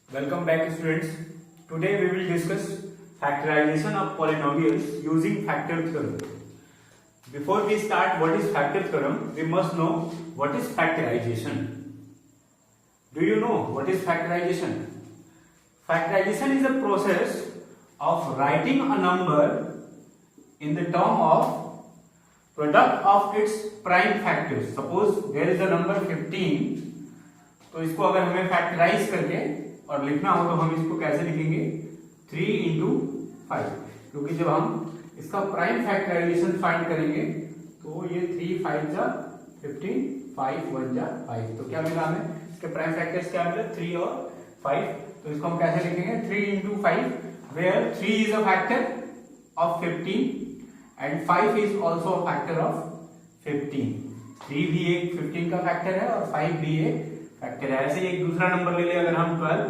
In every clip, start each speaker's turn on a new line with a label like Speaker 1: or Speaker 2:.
Speaker 1: Welcome back, students. Today we will discuss factorization of polynomials using factor theorem. Before we start what is factor theorem, we must know what is factorization. Do you know what is factorization? Factorization is a process of writing a number in the term of product of its prime factors. Suppose there is a number 15, तो इसको अगर हमें factorise करके और लिखना हो तो हम इसको कैसे लिखेंगे 3 इंटू 5, क्योंकि जब हम इसका प्राइम फैक्टराइजेशन फाइंड करेंगे तो ये 3 5 जा 15 5 1 जा 5, तो क्या मिला हमें इसके प्राइम फैक्टर्स क्या मिले 3 और 5, तो इसको हम कैसे लिखेंगे 3 into 5 where 3 is a factor of 15 and 5 is also a factor of 15। 3 भी एक 15 का फैक्टर है और 5 भी एक फैक्टर है। ऐसे ही एक दूसरा नंबर ले ले अगर हम 12,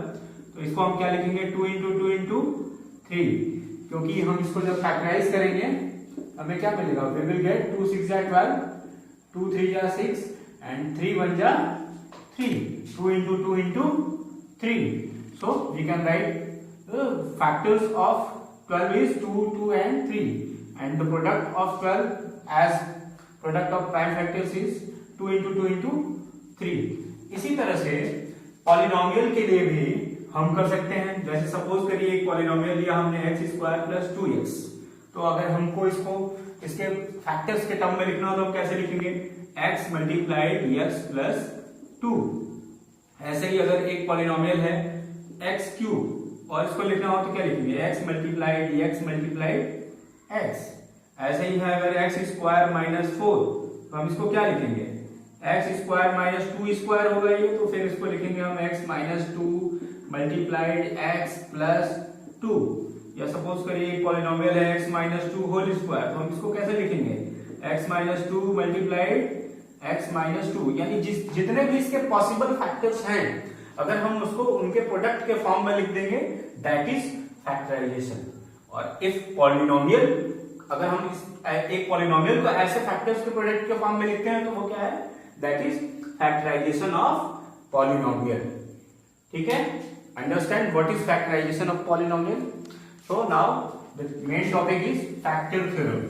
Speaker 1: तो इसको हम क्या लिखेंगे 2 इंटू 3, क्योंकि हम इसको जब फैक्टराइज करेंगे हमें क्या मिलेगा, वी विल गेट 2 6 जा 12, 2 3 जा 6 एंड 3 1 जा 3, 2 into 3, so we can write the factors of 12 is 2 2 and 3 and the product of 12 as product of prime factors is 2 into 3। इसी तरह से पॉलिनोमियल के लिए भी हम कर सकते हैं। जैसे सपोज करिए एक पॉलिनोमियल लिया हमने x² + 2x, तो अगर हमको इसको इसके फैक्टर्स के टर्म में लिखना हो तो हम कैसे लिखेंगे x × x + 2। ऐसे ही अगर एक पॉलिनोमियल है x³ और इसको लिखना हो तो क्या लिखेंगे x × x × x। ऐसे ही है अगर x² - 4, तो हम इसको क्या लिखेंगे x² - 2² होगा ये, तो फिर इसको लिखेंगे हम x - 2 × x + 2। या सपोज करिए एक पॉलिनोमियल है x - 2 होल स्क्वायर, तो हम इसको कैसे लिखेंगे x - 2 × x - 2, यानी जितने भी इसके पॉसिबल फैक्टर्स हैं अगर हम उसको उनके प्रोडक्ट के फॉर्म में लिख देंगे दैट इज फैक्टराइजेशन। और इफ पॉलिनोमियल अगर हम एक पॉलिनोमियल को ऐसे फैक्टर्स के प्रोडक्ट के फॉर्म में लिखते हैं तो वो क्या है, that is factorisation of polynomial. ठीक है, understand what is factorisation of polynomial. So now the main topic is factor theorem.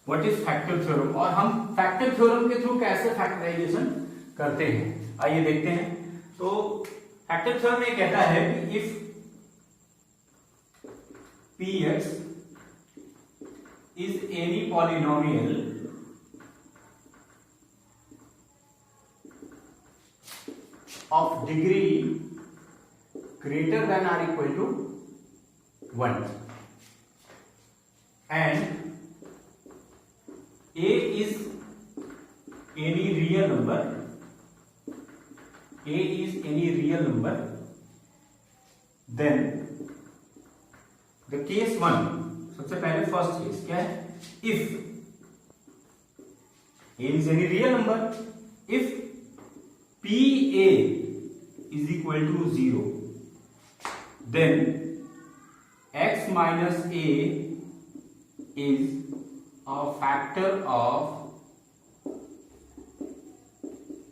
Speaker 1: What is factor theorem और हम फैक्टर थ्योरम के थ्रू कैसे फैक्टराइजेशन करते हैं, आइए देखते हैं। तो फैक्टर थ्योरम में कहता है कि if px is any polynomial of degree greater than or equal to 1 and a is any real number, then the case 1, सबसे पहले फर्स्ट केस क्या है, if a is any real number, if pa is equal to 0, then x minus a is a factor of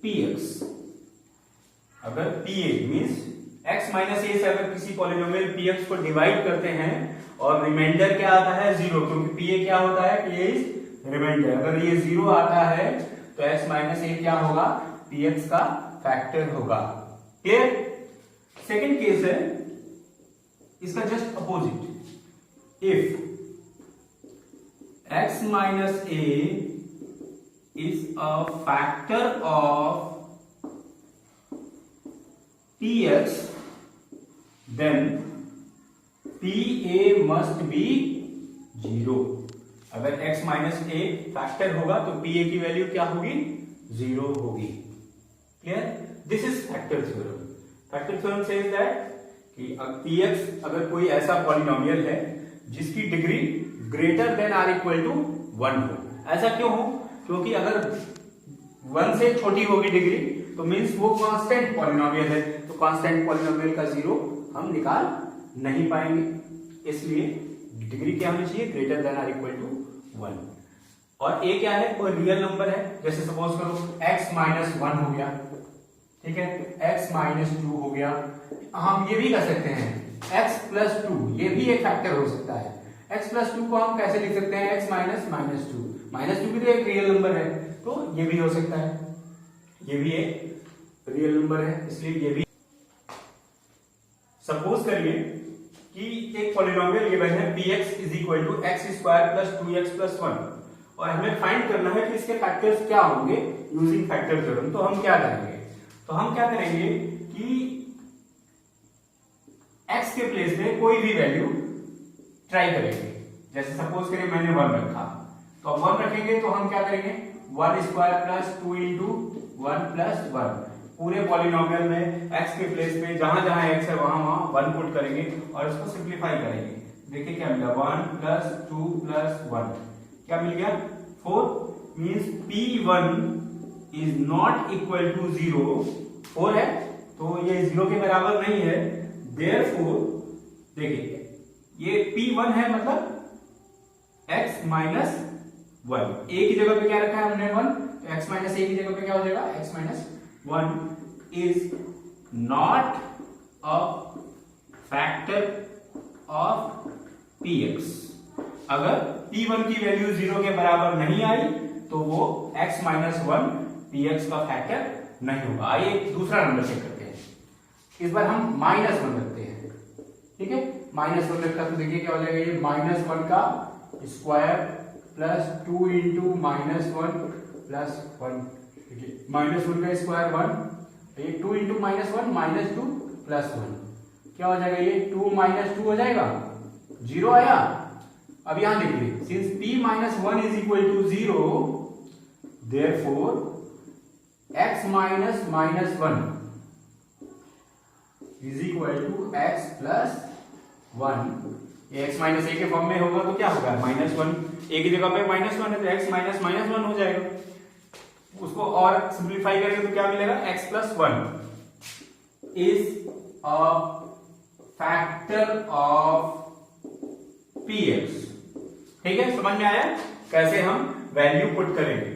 Speaker 1: px। अगर pa means x minus ए से अगर किसी polynomial px को divide करते हैं और रिमाइंडर क्या आता है 0, क्योंकि pa क्या होता है, pa इज रिमाइंडर। अगर ये 0 आता है तो x माइनस ए क्या होगा, px का फैक्टर होगा। क्लियर। सेकेंड केस है इसका just opposite, if x minus A is a factor of px, then pa must be 0। अगर x माइनस ए फैक्टर होगा तो pa की वैल्यू क्या होगी, 0 होगी। Clear, this is factor theorem. Factor theorem says that कि px अगर कोई ऐसा पॉलिनोमियल है जिसकी degree greater than or equal to 1 हो। ऐसा क्यों हो, क्योंकि अगर 1 से छोटी होगी डिग्री तो मीन्स वो कांस्टेंट पॉलिनोमियल है, तो कांस्टेंट पॉलिनोमियल का 0 हम निकाल नहीं पाएंगे, इसलिए डिग्री क्या होनी चाहिए, greater than or equal to 1। और a क्या है, कोई रियल नंबर है, जैसे सपोज करो x - 1 हो गया,
Speaker 2: ठीक है, x माइनस 2 हो गया। हम ये भी कर सकते हैं x प्लस 2, ये भी एक फैक्टर हो सकता है। x प्लस 2 को हम कैसे लिख सकते हैं, x माइनस माइनस 2, माइनस 2 भी तो एक रियल नंबर है, तो ये भी हो सकता है, ये भी एक रियल नंबर है, इसलिए ये भी।
Speaker 1: सपोज करिए कि एक पॉलिनोमियल गिवन है px is equal to x square plus 2x plus 1 और हमें फाइंड करना है कि इसके फैक्टर्स क्या होंगे यूजिंग फैक्टर थ्योरम। तो हम क्या करेंगे, कि x के प्लेस में कोई भी वैल्यू ट्राई करेंगे। जैसे सपोज करिए मैंने 1 रखा, तो अब 1 रखेंगे तो हम क्या करेंगे, 1 स्क्वायर प्लस 2 इंटू 1 प्लस 1, पूरे पॉलिनोमियल में x के प्लेस में जहां जहां x है वहां वहां 1 पुट करेंगे और इसको सिंप्लीफाई करेंगे। देखिए क्या मिला, 1 प्लस 2 प्लस 1 क्या मिल गया, 4। Means p1 is not equal to 0, 4 है तो ये 0 के बराबर नहीं है। देयरफॉर देखिए ये p1 है मतलब x माइनस 1, a की जगह पे क्या रखा है हमने 1, तो x माइनस a की जगह पे क्या हो जाएगा, x minus 1 is not a factor of px। अगर p1 की वैल्यू 0 के बराबर नहीं आई तो वो x माइनस 1 px का फैक्टर नहीं होगा। आइए दूसरा नंबर चेक करते हैं। इस बार हम माइनस 1 रखते हैं, ठीक है, माइनस 1 रखता तो देखिए क्या हो जाएगा, ये माइनस 1 का square plus 2 into minus 1 plus 1, देखिए माइनस 1 का स्क्वायर 1, ये 2 इंटू माइनस 1 माइनस 2 प्लस 1, क्या हो जाएगा, ये 2 माइनस 2 हो जाएगा, 0 आया। अब यहां देखिए since p minus 1 is equal to 0, therefore x minus minus 1 is equal to x plus 1। ये x माइनस a के फॉर्म में होगा तो क्या होगा, माइनस 1, a की जगह पे माइनस 1 है तो x माइनस माइनस 1 हो जाएगा। उसको और सिंप्लीफाई करेंगे तो क्या मिलेगा, x plus 1 is a factor of px। ठीक है, समझ में आया कैसे हम वैल्यू पुट करेंगे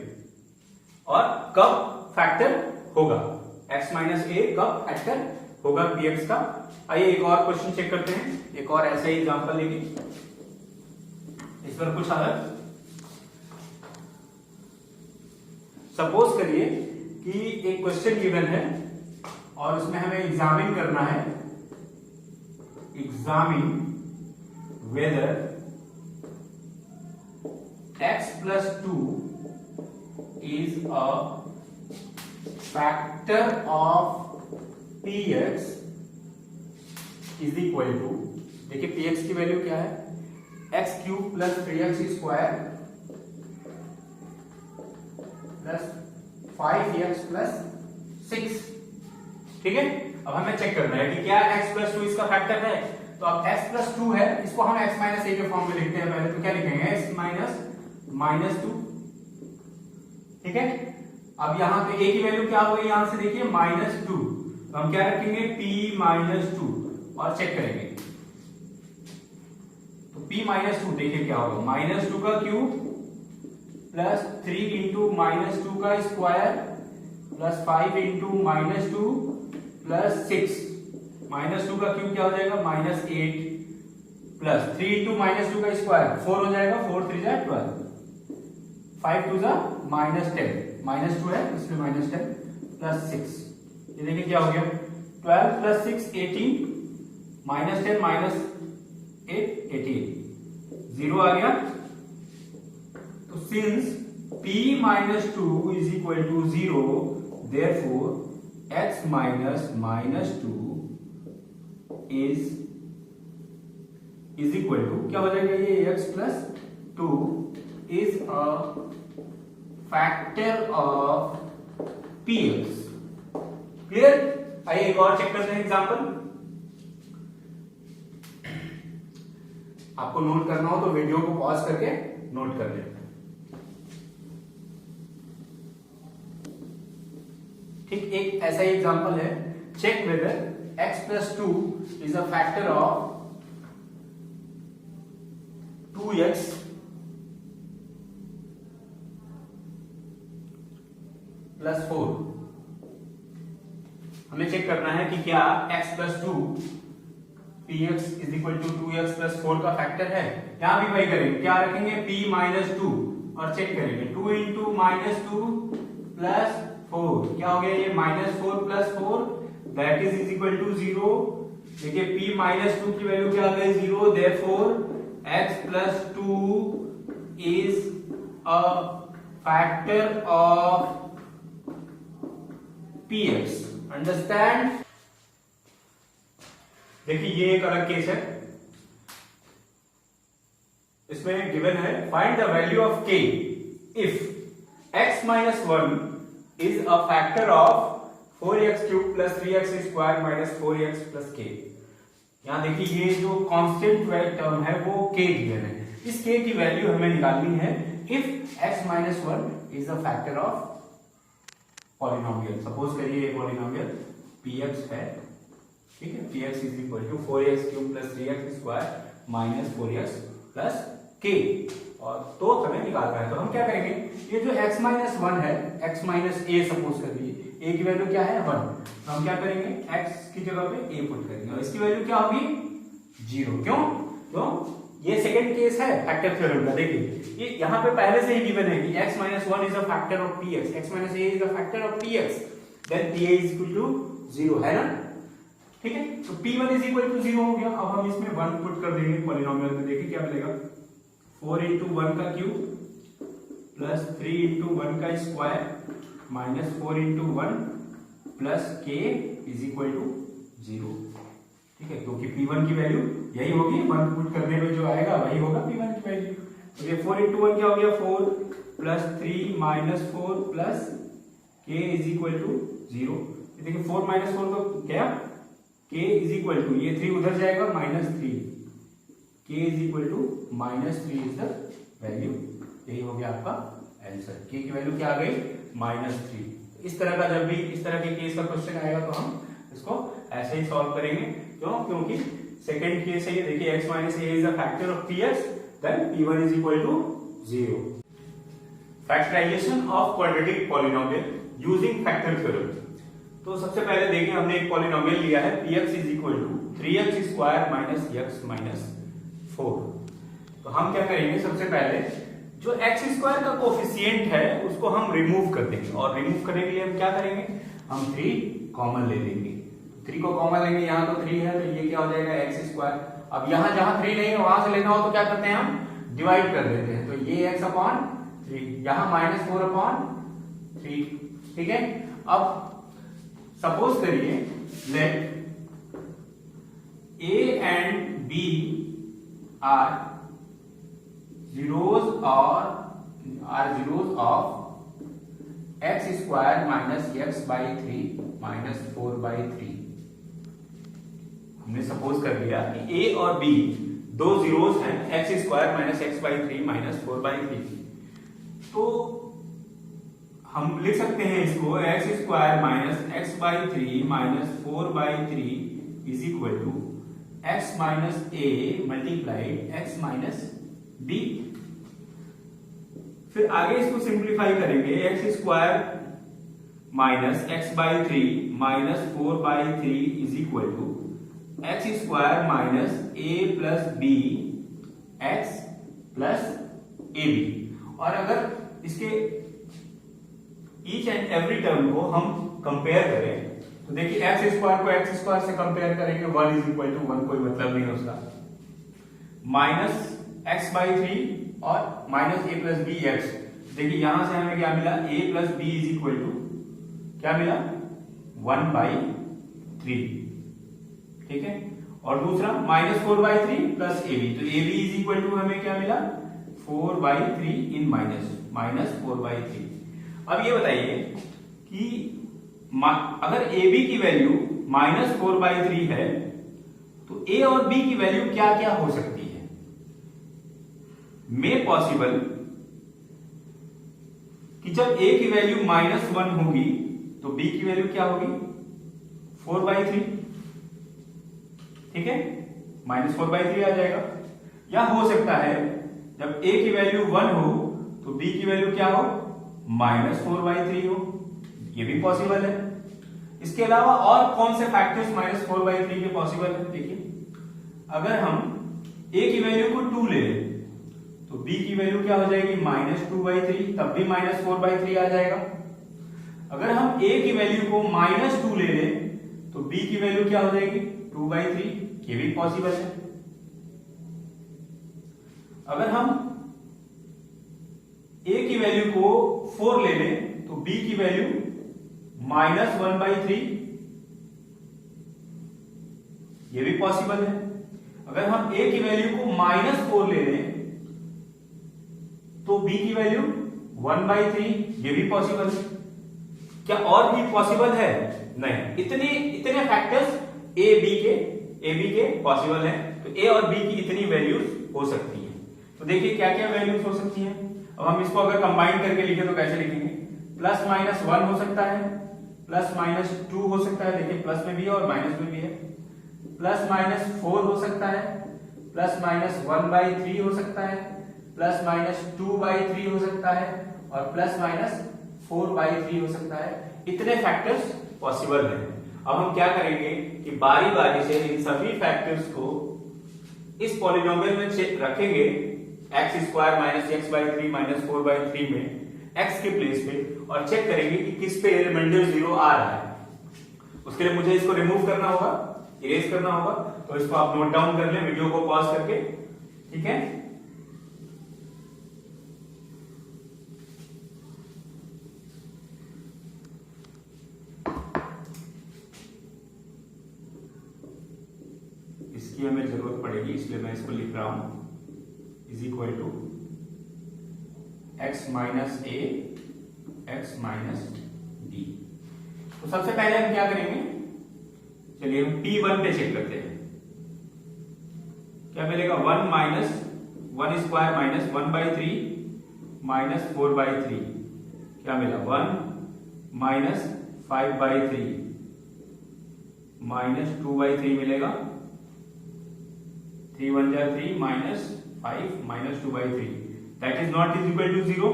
Speaker 1: और कब फैक्टर होगा, x माइनस a कब फैक्टर होगा px का। आइए एक और क्वेश्चन चेक करते हैं, एक और ऐसा ही एग्जांपल लेंगे, इस पर कुछ अलग। सपोज करिए कि एक क्वेश्चन गिवन है और उसमें हमें एग्जामिन करना है, examine weather x plus 2 is a factor of px is equal to, देखिए px की वैल्यू क्या है, x cube plus 3x square plus 5x plus 6। ठीक है, अब हमें चेक करना है कि क्या x प्लस 2 इसका फैक्टर है। तो अब x प्लस 2 है, इसको हम x माइनस a के फॉर्म में लिखते हैं पहले, तो क्या लिखेंगे, x माइनस माइनस 2। ठीक है, अब यहां पे a की वैल्यू क्या हो गई, यहां से देखिए माइनस 2, तो हम क्या रखेंगे p माइनस 2 और चेक करेंगे। तो p माइनस 2 देखिए क्या होगा, माइनस 2 का क्यूब प्लस 3 इंटू माइनस 2 का square plus 5 into minus 2 plus 6, minus 2 का क्यूब क्या हो जाएगा, माइनस 8 प्लस 3 इंटू माइनस 2 का स्क्वायर 4 हो जाएगा, 4 3 जा 12, 5 2 जा माइनस 10, माइनस 2 है इसमें माइनस 10 प्लस 6, ये देखिए क्या हो गया, 12 प्लस 6 18, माइनस 10 माइनस 8 18, 0 आ गया। तो since p minus 2 is equal to 0, therefore x minus minus 2 is equal to क्या हो जाएगा, ये x plus 2 is a factor of px। Clear, आइए एक और चेक करते हैं एग्जांपल। आपको नोट करना हो तो वीडियो को पॉज करके नोट कर लें। ठीक, एक ऐसा ही एग्जांपल है, check whether x plus 2 is a factor of 2x plus 4। हमें चेक करना है कि क्या x plus 2 px is equal to 2x plus 4 का फैक्टर है। यहां भी वही करेंगे, क्या रखेंगे p माइनस 2 और चेक करेंगे 2 इंटू माइनस 2 प्लस 4, क्या हो गया ये minus 4 plus 4 that is equal to 0। देखिए p माइनस 2 की वैल्यू क्या आ गई 0, therefore x plus 2 is a factor of px। Understand. देखिए ये एक अलग केस है, इसमें गिवन है find the value of k if x minus 1 is a factor of 4x cube plus 3x square minus 4x plus k। यहां देखिए ये जो कांस्टेंट टर्म है वो k गिवन है, इस k की वैल्यू हमें निकालनी है if x minus 1 is a factor of polynomial. Suppose करिए ये पॉलिनोमियल px है, ठीक है, px is equal to 4x cube plus 3x square minus 4x plus k, और तो हमें निकालना है। तो हम क्या करेंगे, ये जो x माइनस 1 है, x माइनस a सपोज कर लीजिए, a की वैल्यू क्या है 1, तो हम क्या करेंगे x की जगह पे a पुट करेंगे और इसकी वैल्यू क्या होगी 0। क्यों ये सेकंड केस है फैक्टर थ्योरम का। देखिए ये यहाँ पे पहले से ही गिवन है कि x minus 1 is a factor of px, x minus a is a factor of px, then pa is equal to 0 है ना, ठीक है। तो p1 इज इक्वल टू 0 हो गया। अब हम इसमें 1 पुट कर देंगे पॉलिनोमियल में, देखिए क्या मिलेगा 4 इंटू 1 का क्यूब प्लस 3 इंटू 1 का square minus 4 into 1 plus k is equal to 0, ठीक है, क्योंकि p1 की वैल्यू यही होगी, 1 पुट करने में जो आएगा वही होगा p1 की वैल्यू। तो ये 4 इंटू 1 क्या हो गया 4 plus 3 minus 4 plus k is equal to 0। देखिए 4 माइनस 4 तो क्या k इज इक्वल टू, ये 3 उधर जाएगा minus 3, k is equal to minus 3 is the value. यही हो गया आपका आंसर, k की वैल्यू क्या आ गई माइनस 3। इस तरह का जब भी इस तरह के केस का क्वेश्चन आएगा तो हम इसको ऐसे ही सॉल्व करेंगे। क्योंकि सेकंड केस है ये, देखिए x minus a is a factor of px, then p1 is equal to 0। Factorisation of quadratic polynomial using factor theorem. तो सबसे पहले देखिए हमने एक पॉलिनोमियल लिया है px is equal to 3x square minus x minus 4। तो हम क्या करेंगे, सबसे पहले जो x स्क्वायर का कोफिशिएंट है उसको हम रिमूव कर देंगे, और रिमूव करने के लिए हम क्या करेंगे, हम 3 कॉमन ले लेंगे। 3 को कॉमन लेंगे, यहाँ तो 3 है तो ये क्या हो जाएगा x स्क्वायर। अब यहाँ जहां 3 नहीं है वहां से लेना हो तो क्या करते हैं हम डिवाइड कर देते हैं, तो ये x अपॉन 3, यहाँ माइनस 4 अपॉन 3, ठीक है। अब सपोज करिए let a and b are zeros of x square minus x by 3 minus 4 by 3। हमने सपोज कर लिया कि a और b दो जीरोस हैं, x square minus x by 3 minus 4 by 3। तो हम लिख सकते हैं इसको x square minus x by 3 minus 4 by 3 is equal to x minus a multiplied x minus b। फिर आगे इसको सिंप्लीफाई करेंगे, x square minus x by 3 minus 4 by 3 is equal to x square minus a plus b x plus A b. और अगर इसके each and every term को हम compare करें तो देखिए x स्क्वायर को x स्क्वायर से कंपेयर करेंगे, 1 इज इक्वल टू 1, कोई मतलब नहीं है उसका, माइनस x बाई 3 और minus a plus B X. देखिए यहां से हमें क्या मिला, a plus B is equal to क्या मिला 1 बाई 3, ठीक है। और दूसरा minus 4 by 3 plus A B, तो A B is equal to हमें क्या मिला 4 बाई 3 इन माइनस 4 बाई 3। अब ये बताइए कि अगर ए बी की वैल्यू माइनस 4 बाई 3 है तो ए और बी की वैल्यू क्या क्या हो सकती है। में पॉसिबल कि जब a की वैल्यू माइनस 1 होगी तो b की वैल्यू क्या होगी 4 बाई 3, ठीक है, माइनस 4 बाई 3 आ जाएगा। या हो सकता है जब a की वैल्यू 1 हो तो b की वैल्यू क्या हो माइनस 4 बाई 3 हो, ये भी पॉसिबल है। इसके अलावा और कौन से फैक्टर्स -4/3 के पॉसिबल है? देखिए, अगर हम a की वैल्यू को 2 ले लें तो b की वैल्यू क्या हो जाएगी? -2/3, तब भी -4/3 आ जाएगा। अगर हम a की वैल्यू को -2 ले लें तो b की वैल्यू क्या हो जाएगी? 2/3, ये भी पॉसिबल है। अगर हम a की वैल्यू को 4 ले लें तो b की वैल्यू -1/3, ये भी पॉसिबल है। अगर हम a की वैल्यू को -4 ले लें तो b की वैल्यू 1/3, ये भी पॉसिबल है। क्या और भी पॉसिबल है? नहीं, इतने फैक्टर्स a b के पॉसिबल हैं। तो a और b की इतनी वैल्यूज हो सकती हैं। तो देखिए क्या क्या वैल्यूज हो सकती हैं। अब हम इसको अगर कंबाइन करके लिखें तो कैसे लिखेंगे? +-1 हो सकता है, +-2 हो सकता है, देखिए प्लस में भी है और माइनस में भी है, +-4 हो सकता है, +-1/3 हो सकता है, +-2/3 हो सकता है और +-4/3 हो सकता है। इतने फैक्टर्स पॉसिबल हैं। अब हम क्या करेंगे कि बारी बारी से इन सभी फैक्टर्स को इस पॉलिनोमियल में रखेंगे, x² - x/3 - 4/3 में x के प्लेस पे, और चेक करेंगे कि किस पे रिमाइंडर 0 आ रहा है। उसके लिए मुझे इसको रिमूव करना होगा, इरेज करना होगा। तो इसको आप नोट डाउन कर लें वीडियो को पॉज करके, ठीक है। इसकी हमें जरूरत पड़ेगी, इसलिए मैं इसको लिख रहा हूं = x - a x - b। तो सबसे पहले हम क्या करेंगे? चलिए हम P1 पे चेक करते हैं। क्या मिलेगा? 1 - 1² - 1/3 - 4/3। क्या मिला? 1 - 5/3 - 2/3 मिलेगा। 3 1 जा 3 -5 - 2/3। That is not is equal to 0.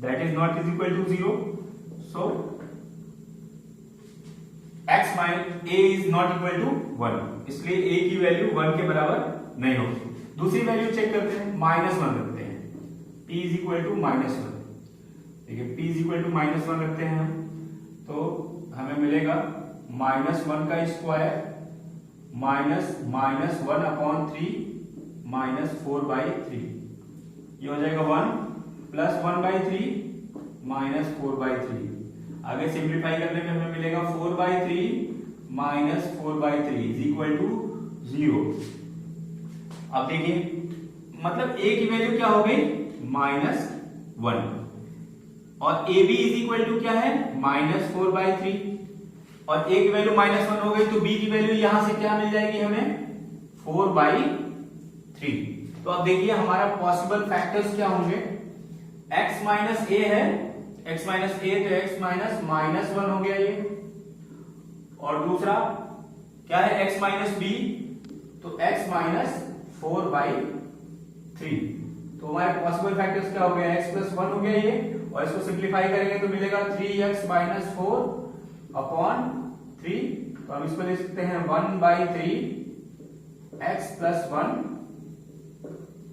Speaker 1: That is not is equal to 0. So x minus a is not equal to 1. इसलिए a की वैल्यू 1 के बराबर नहीं होगी। दूसरी वैल्यू चेक करते हैं, -1 रखते हैं। p is equal to -1। देखिए p is equal to -1 रखते हैं हम, तो हमें मिलेगा -1 का स्क्वायर -1/3 -4/3। ये हो जाएगा 1 + 1/3 -4/3। आगे सिंप्लीफाई करने पे हमें मिलेगा 4/3 -4/3 = 0। अब देखिए, मतलब a की वैल्यू क्या हो गई? -1, और ab = क्या है? -4/3, और a की वैल्यू -1 हो गई तो b की वैल्यू यहां से क्या मिल जाएगी हमें? 4/3। तो अब देखिए हमारा पॉसिबल फैक्टर्स क्या होंगे? x - a है, x - a तो x -1 हो गया ये, और दूसरा क्या है? x - b, तो x -4/3। तो हमारे पॉसिबल फैक्टर्स क्या हो गया? x + 1 हो गया ये, और इसको सिंप्लीफाई करेंगे तो मिलेगा 3x - 4/3। तो हम इसको लिख सकते हैं 1/3 x + 1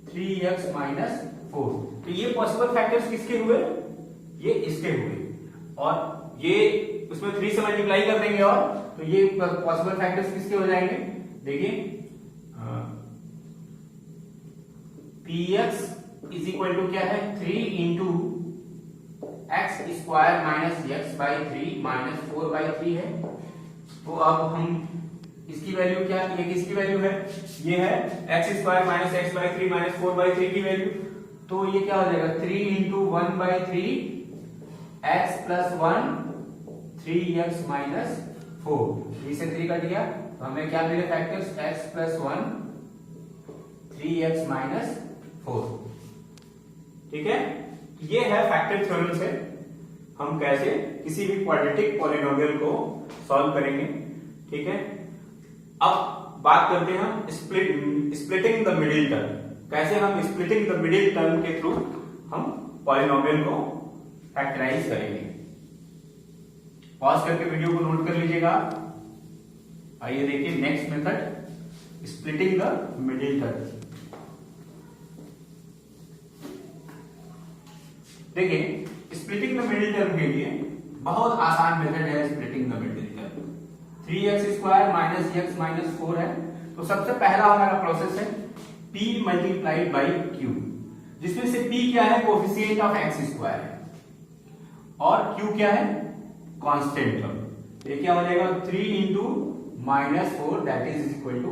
Speaker 1: 3x - 4। तो ये पॉसिबल फैक्टर्स किसके हुए? ये इसके हुए, और ये उसमें 3 से मल्टीप्लाई कर देंगे, और तो ये पॉसिबल फैक्टर्स किसके हो जाएंगे? देखिए px = क्या है? 3 × x² - x/3 - 4/3 है। तो अब हम इसकी वैल्यू क्या, ये किसकी वैल्यू है? ये है x² - x/3 - 4/3 की वैल्यू। तो ये क्या हो जाएगा? 3 × 1/3 x + 1 3x - 4। इसे 3 कट गया तो हमें क्या मिले फैक्टर्स? x + 1 3x - 4। ठीक है, ये है फैक्टर थ्योरम से हम कैसे किसी भी क्वाड्रेटिक पॉलिनोमियल को सॉल्व करेंगे। ठीक है, अब बात करते हैं हम स्प्लिटिंग द मिडिल टर्म। कैसे हम स्प्लिटिंग द मिडिल टर्म के थ्रू हम पॉलिनोमियल को फैक्टराइज करेंगे। पॉज करके वीडियो को नोट कर लीजिएगा। आइए देखिए next method, splitting the middle term. देखिए स्प्लिटिंग द मिडिल टर्म के लिए बहुत आसान मेथड है splitting the middle term. 3x² minus x minus 4 है, तो सबसे पहला हमारा प्रोसेस है p मल्टीप्लाइड बाई q, जिसमें से p क्या है, कोफिशिएंट ऑफ x² है और q क्या है, कांस्टेंट टर्म। ये क्या हो जाएगा 3 into -4 that is equal to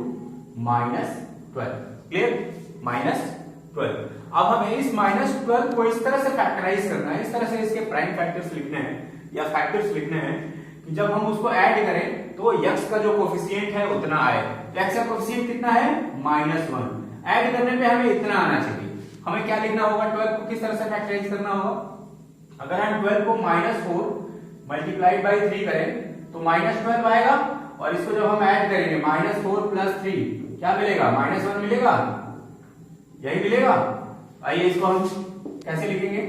Speaker 1: -12। Clear, -12। अब हमें इस -12 को इस तरह से फैक्टराइज करना है, इस तरह से इसके प्राइम फैक्टर्स लिखने हैं या फैक्टर्स लिखने हैं कि जब हम उसको ऐड करें तो x का जो कोफिशिएंट है उतना आए। x का कोफिशिएंट कितना है, -1। ऐड करने पे हमें इतना आना चाहिए। हमें क्या लिखना होगा, 12 को किस तरह से फैक्टराइज करना होगा। अगर हम 12 को -4 मल्टीप्लाइड बाई 3 करें तो -12 आएगा, और इसको जब हम ऐड करेंगे -4 प्लस 3 क्या मिलेगा, -1 मिलेगा, यही मिलेगा। आइए इसको हम कैसे लिखेंगे,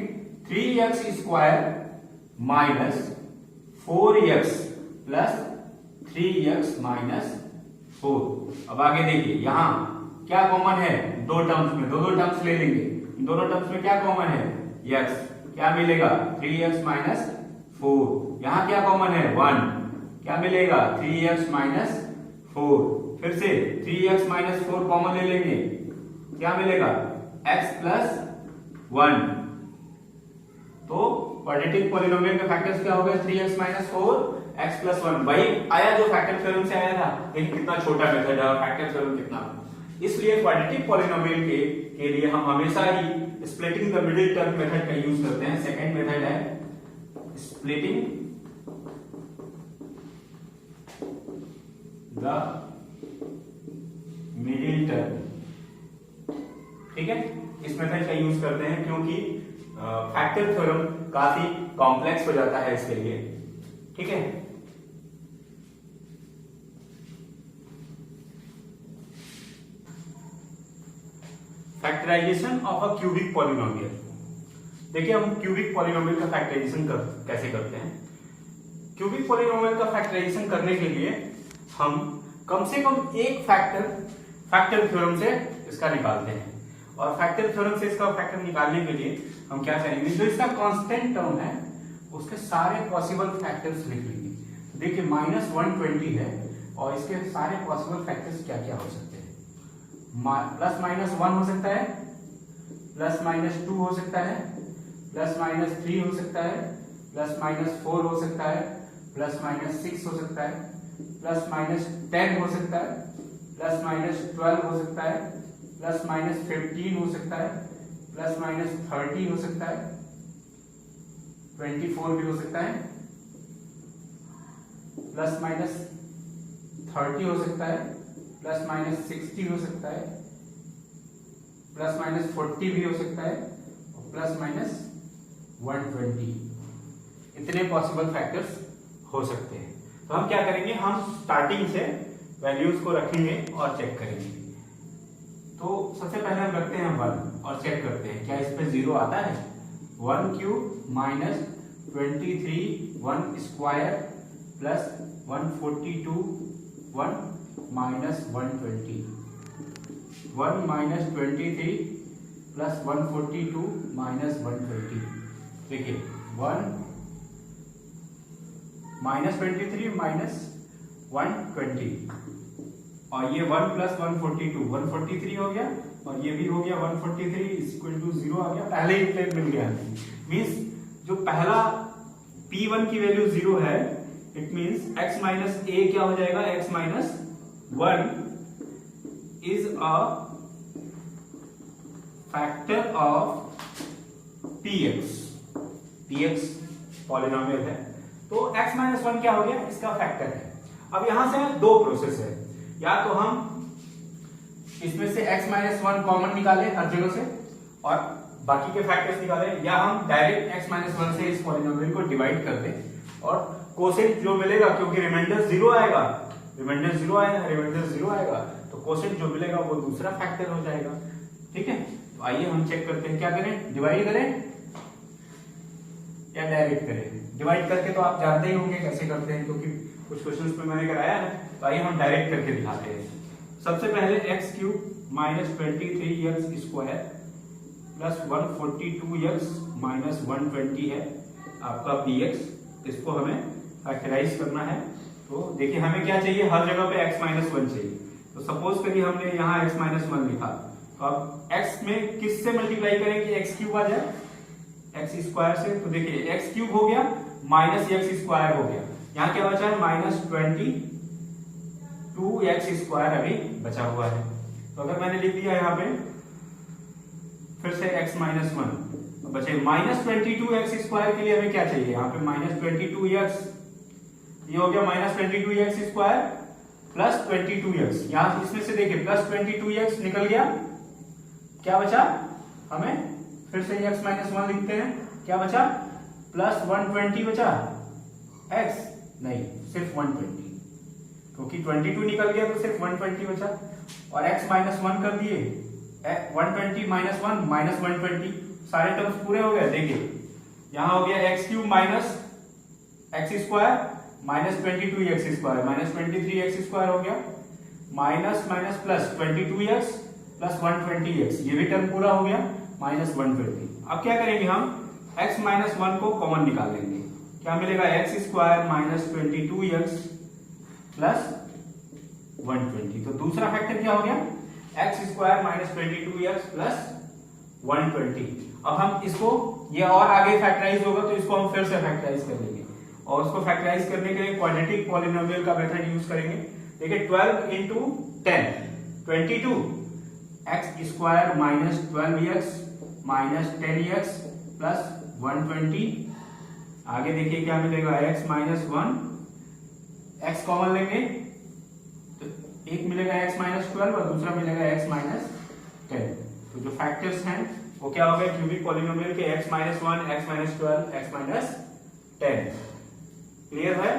Speaker 1: 3x² minus 4x plus 3x minus 4। अब आगे देखिए यहां क्या कॉमन है, दो टर्म्स में दो टर्म्स ले लेंगे। इन दोनों टर्म्स में क्या कॉमन है, x, क्या मिलेगा 3x माइनस 4। यहां क्या कॉमन है 1, क्या मिलेगा 3x माइनस 4। फिर से 3x माइनस 4 कॉमन ले लेंगे, क्या मिलेगा x प्लस 1। तो क्वाड्रेटिक पॉलिनोमियल के फैक्टर्स क्या हो गए, 3x माइनस 4 x प्लस 1। वही आया जो फैक्टर थ्योरम से आया था, लेकिन कितना छोटा मेथड है और फैक्टर थ्योरम कितना। इसलिए क्वाड्रेटिक पॉलिनोमियल के लिए हम हमेशा ही splitting the middle term method का यूज करते हैं। सेकंड मेथड है स्प्लिटिंग द मिडिल टर्म। ठीक है, इस मेथड का यूज करते हैं क्योंकि फैक्टर थ्योरम काफी कॉम्प्लेक्स हो जाता है इसके लिए। ठीक है, factorisation of a cubic polynomial. देखिए हम क्यूबिक पॉलिनोमियल का फैक्टराइजेशन कैसे करते हैं। क्यूबिक पॉलिनोमियल का फैक्टराइजेशन करने के लिए हम कम से कम एक फैक्टर थ्योरम से इसका निकालते हैं, और फैक्टर थ्योरम से इसका फैक्टर निकालने के लिए हम क्या करेंगे, जो इसका कांस्टेंट टर्म है उसके सारे पॉसिबल फैक्टर्स लिख लेंगे। देखिए -120 है और इसके सारे पॉसिबल फैक्टर्स क्या क्या हो सकते हैं। +-1 हो सकता है, +-2 हो सकता है, +-3 हो सकता है, +-4 हो सकता है, +-6 हो सकता है, +-10 हो सकता है, +-12 हो सकता है, +-15 हो सकता है, +-30 हो सकता है, 24 भी हो सकता है, +-30 हो सकता है, +-60 हो सकता है, +-40 भी हो सकता है, और +-120। इतने पॉसिबल फैक्टर्स हो सकते हैं। तो हम क्या करेंगे, हम स्टार्टिंग से वैल्यूज को रखेंगे और चेक करेंगे। तो सबसे पहले हम रखते हैं 1 और चेक करते हैं क्या इस पे 0 आता है। 1³ minus 23 1 square plus 142 1 minus 120, 1 minus 23 plus 142 minus 120। देखिए 1 माइनस 23 माइनस 120, और ये 1 प्लस 142 143 हो गया, और ये भी हो गया 143 इक्वल टू 0 आ गया। पहले ही प्लेन मिल गया, मीन्स जो पहला P1 की वैल्यू 0 है, it means x minus a क्या हो जाएगा, x minus 1 is a factor of px polynomial है, तो x माइनस 1 क्या हो गया, इसका फैक्टर है। अब यहां से दो प्रोसेस है, या तो हम इसमें से x माइनस 1 कॉमन निकालें हर जगह से और बाकी के फैक्टर्स निकालें, या हम डायरेक्ट x माइनस 1 से इस पॉलिनोमियल को डिवाइड कर दें और कोसेंट जो मिलेगा, क्योंकि रिमाइंडर 0 आएगा, रिमाइंडर 0 आएगा तो कोसेंट जो मिलेगा वो दूसरा फैक्टर हो जाएगा। ठीक है, तो आइए हम चेक करते हैं, क्या करें, डिवाइड करें।
Speaker 2: या डायरेक्ट करें। डिवाइड करके तो आप जानते ही होंगे कैसे करते हैं, क्योंकि
Speaker 1: कुछ क्वेश्चंस में मैंने कराया है। तो आइए हम डायरेक्ट करके दिखाते हैं। सबसे पहले x cube minus 23x square plus 142x minus 120 है आपका px, इसको हमें फैक्टराइज करना है। तो देखिए हमें क्या चाहिए, हर जगह पे x माइनस 1 चाहिए। तो सपोज करिए हमने यहाँ x माइनस 1 लिखा, तो अब x में किससे मल्टीप्लाई करें कि x क्यूब आ जाए, x स्क्वायर से। तो देखिए x क्यूब हो गया माइनस x स्क्वायर हो गया, यहाँ क्या बचा है माइनस 22x स्क्वायर अभी बचा हुआ है। तो अगर मैंने लिख दिया यहाँ पे फिर से x माइनस 1, तो बचे माइनस 22x स्क्वायर के लिए हमें क्या चाहिए, यहाँ पे माइनस 22x, ये हो गया minus 22x square plus 22x, यहाँ इसमें से देखिए प्लस 22x निकल गया, क्या बचा हमें, फिर से x माइनस 1 लिखते हैं, क्या बचा प्लस 120 बचा, x नहीं सिर्फ 120, क्योंकि 22 निकल गया तो सिर्फ 120 बचा। और x माइनस 1 कर दिए, 120 माइनस 1 माइनस 120, सारे टर्म्स पूरे हो गए। देखिए यहाँ हो गया x cube minus x square minus 22x square minus 23x square हो गया, minus minus plus 22x plus 120x, ये भी टर्म पूरा हो गया, माइनस 120। अब क्या करेंगे हम, x माइनस 1 को कॉमन निकाल लेंगे, क्या मिलेगा x square minus 22x plus 120। तो दूसरा फैक्टर क्या हो गया, x square minus 22x plus 120। अब हम इसको, ये और आगे फैक्टराइज होगा तो इसको हम फिर से फैक्टराइज कर लेंगे, और उसको फैक्टराइज करने के लिए क्वाड्रेटिक पॉलिनोमियल का मेथड यूज करेंगे। देखिए 12 into 10 22, x square minus 12x minus 10x plus 120। आगे देखिए क्या मिलेगा, x माइनस 1, x कॉमन लेंगे तो एक मिलेगा x माइनस 12 और दूसरा मिलेगा x माइनस 10। तो जो फैक्टर्स हैं वो क्या हो गए क्यूबिक पॉलिनोमियल के, x minus 1, x minus 12, x minus 10। Clear है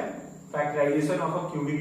Speaker 1: फैक्टराइजेशन ऑफ अ क्यूबिक